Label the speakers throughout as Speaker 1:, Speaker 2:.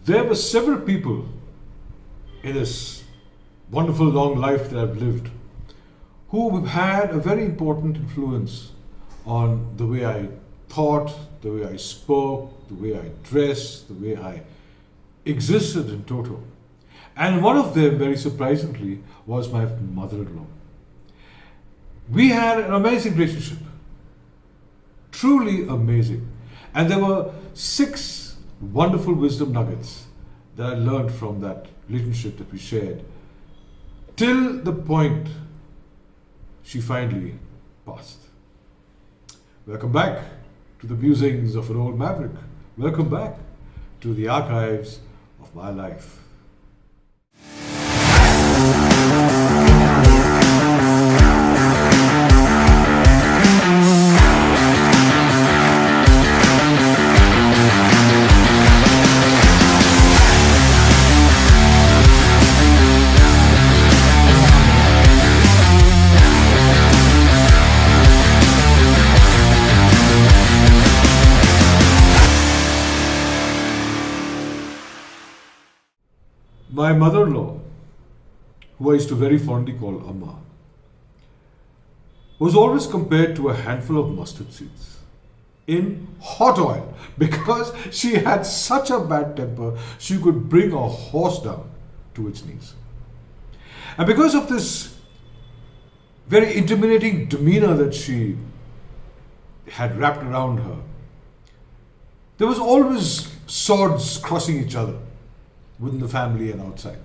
Speaker 1: There were several people in this wonderful long life that I've lived who have had a very important influence on the way I thought, the way I spoke, the way I dressed, the way I existed in total. And one of them, very surprisingly, was my mother-in-law. We had an amazing relationship, truly amazing. And there were 6 wonderful wisdom nuggets that I learned from that relationship that we shared, till the point she finally passed. Welcome back to the musings of an old maverick. Welcome back to the archives of my life. My mother-in-law, who I used to very fondly call Amma, was always compared to a handful of mustard seeds in hot oil because she had such a bad temper she could bring a horse down to its knees. And because of this very intimidating demeanour that she had wrapped around her, there was always swords crossing each other within the family and outside.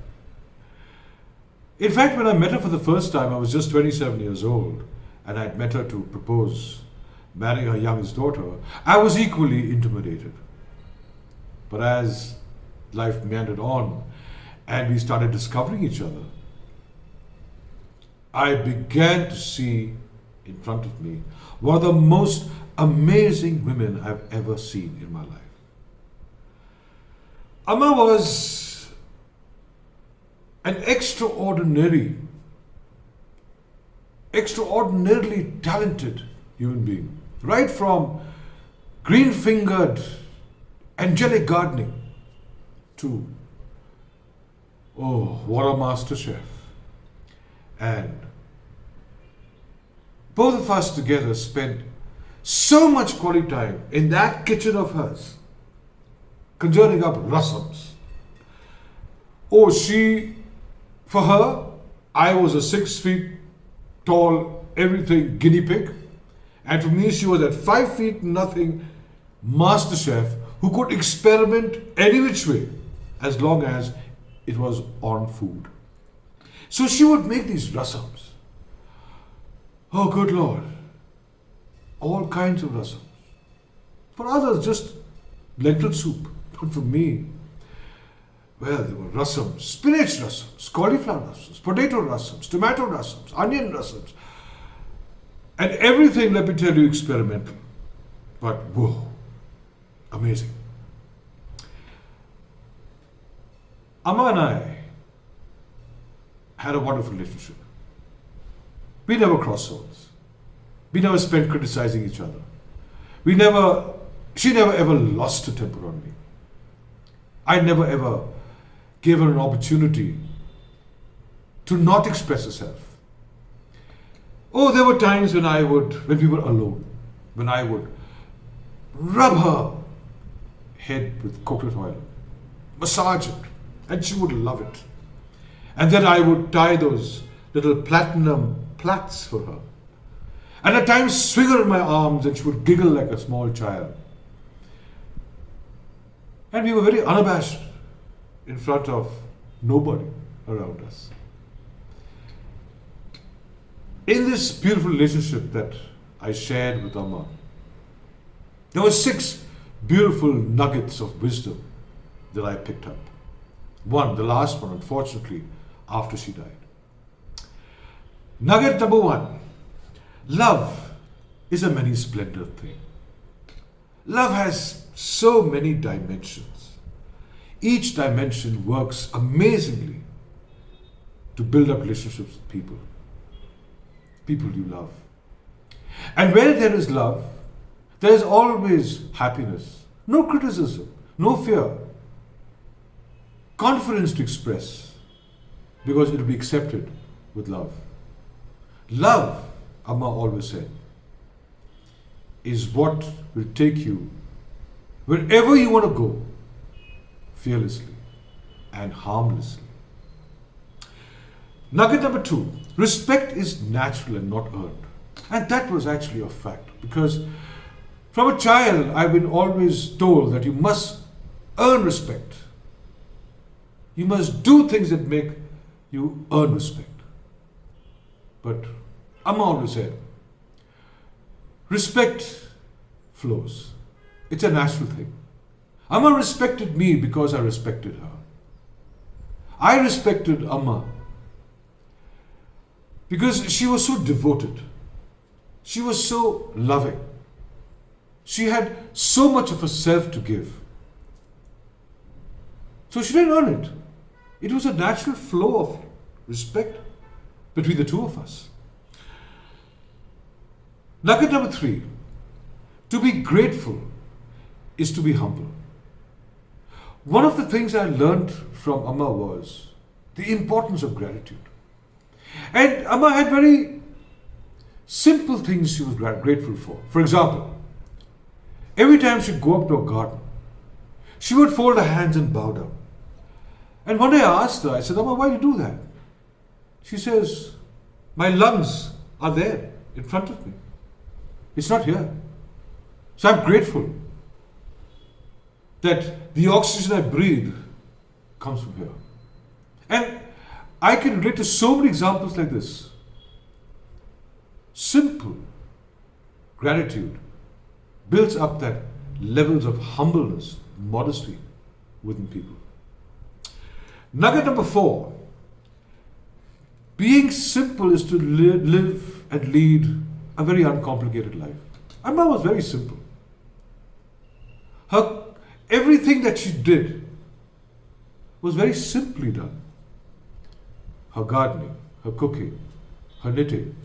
Speaker 1: In fact, when I met her for the first time, I was just 27 years old, and I had met her to propose marrying her youngest daughter. I was equally intimidated. But as life meandered on and we started discovering each other, I began to see in front of me one of the most amazing women I've ever seen in my life. Amma was an extraordinarily talented human being. Right from green-fingered angelic gardening to, oh, what a master chef. And both of us together spent so much quality time in that kitchen of hers, conjuring up rasams. Oh, for her, I was a 6 feet tall, everything guinea pig. And for me, she was that 5 feet nothing master chef who could experiment any which way as long as it was on food. So she would make these rasams. Oh, good Lord. All kinds of rasams. For others, just lentil soup. But for me, well, there were rasams, spinach rasams, cauliflower rasams, potato rasams, tomato rasams, onion rasams, and everything, let me tell you, experimental. But whoa, amazing. Amma and I had a wonderful relationship. We never crossed swords. We never spent criticizing each other. She never ever lost her temper on me. I never ever gave her an opportunity to not express herself. Oh, there were times when we were alone, when I would rub her head with coconut oil, massage it, and she would love it. And then I would tie those little platinum plaits for her. And at times swing her in my arms and she would giggle like a small child. And we were very unabashed in front of nobody around us. In this beautiful relationship that I shared with Amma, there were 6 beautiful nuggets of wisdom that I picked up. One, the last one, unfortunately, after she died. Nugget number 1, love is a many-splendored thing. Love has so many dimensions. Each dimension works amazingly to build up relationships with people you love. And where there is love, there is always happiness, no criticism, no fear. confidence to express, because it will be accepted with love. Love, Amma always said, is what will take you wherever you want to go, fearlessly and harmlessly. Nugget number 2, respect is natural and not earned. And that was actually a fact, because from a child I've been always told that you must earn respect. You must do things that make you earn respect. But Amma always said, respect flows. It's a natural thing. Amma respected me because I respected her. I respected Amma because she was so devoted. She was so loving. She had so much of herself to give. So she didn't earn it. It was a natural flow of respect between the two of us. Nugget number 3, to be grateful is to be humble. One of the things I learned from Amma was the importance of gratitude. And Amma had very simple things she was grateful for. For example, every time she'd go up to a garden, she would fold her hands and bow down. And one day I asked her, I said, Amma, why do you do that? She says, my lungs are there in front of me. It's not here. So I'm grateful that the oxygen I breathe comes from here. And I can relate to so many examples like this. Simple gratitude builds up that levels of humbleness, modesty within people. Nugget number 4, being simple is to live and lead a very uncomplicated life. Amma was very simple. Everything that she did was very simply done. Her gardening, her cooking, her knitting.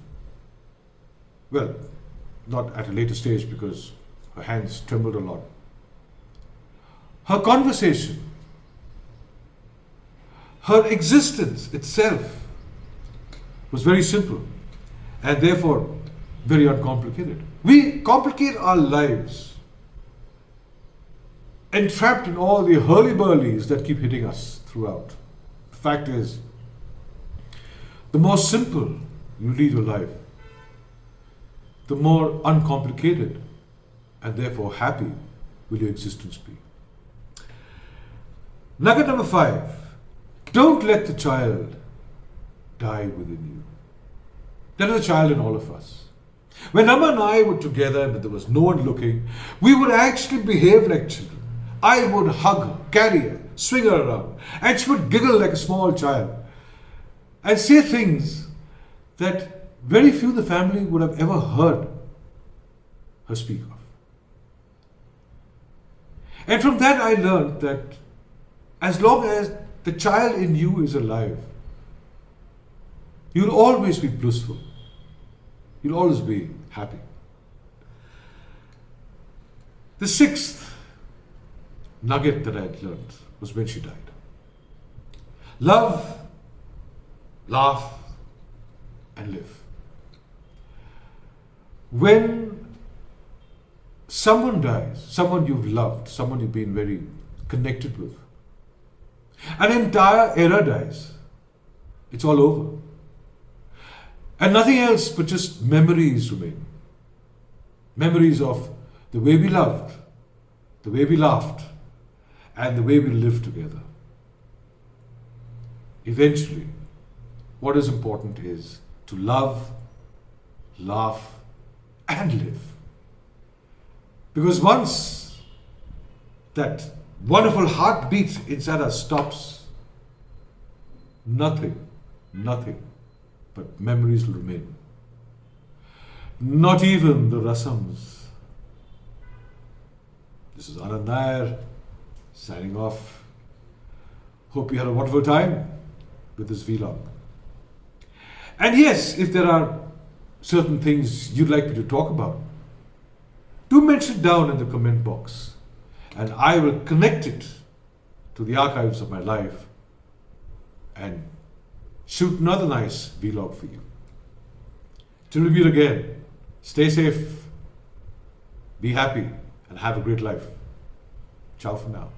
Speaker 1: Well, not at a later stage because her hands trembled a lot. Her conversation, her existence itself was very simple and therefore very uncomplicated. We complicate our lives, entrapped in all the hurly-burlies that keep hitting us throughout. The fact is, the more simple you lead your life, the more uncomplicated and therefore happy will your existence be. Nugget number 5, don't let the child die within you. There is a child in all of us. When Amma and I were together and there was no one looking, we would actually behave like children. I would hug her, carry her, swing her around, and she would giggle like a small child and say things that very few in the family would have ever heard her speak of. And from that I learned that as long as the child in you is alive, you'll always be blissful. You'll always be happy. The 6th nugget that I had learned was when she died. Love, laugh, and live. When someone dies, someone you've loved, someone you've been very connected with, an entire era dies. It's all over. And nothing else but just memories remain. Memories of the way we loved, the way we laughed, and the way we lived together. Eventually, what is important is to love, laugh, and live. Because once that wonderful heartbeat inside us stops, nothing but memories will remain. Not even the Rasams. This is Anand Nair signing off. Hope you had a wonderful time with this vlog. And yes, if there are certain things you'd like me to talk about, do mention down in the comment box and I will connect it to the archives of my life and shoot another nice vlog for you. Till we meet again, stay safe, be happy, and have a great life. Ciao for now.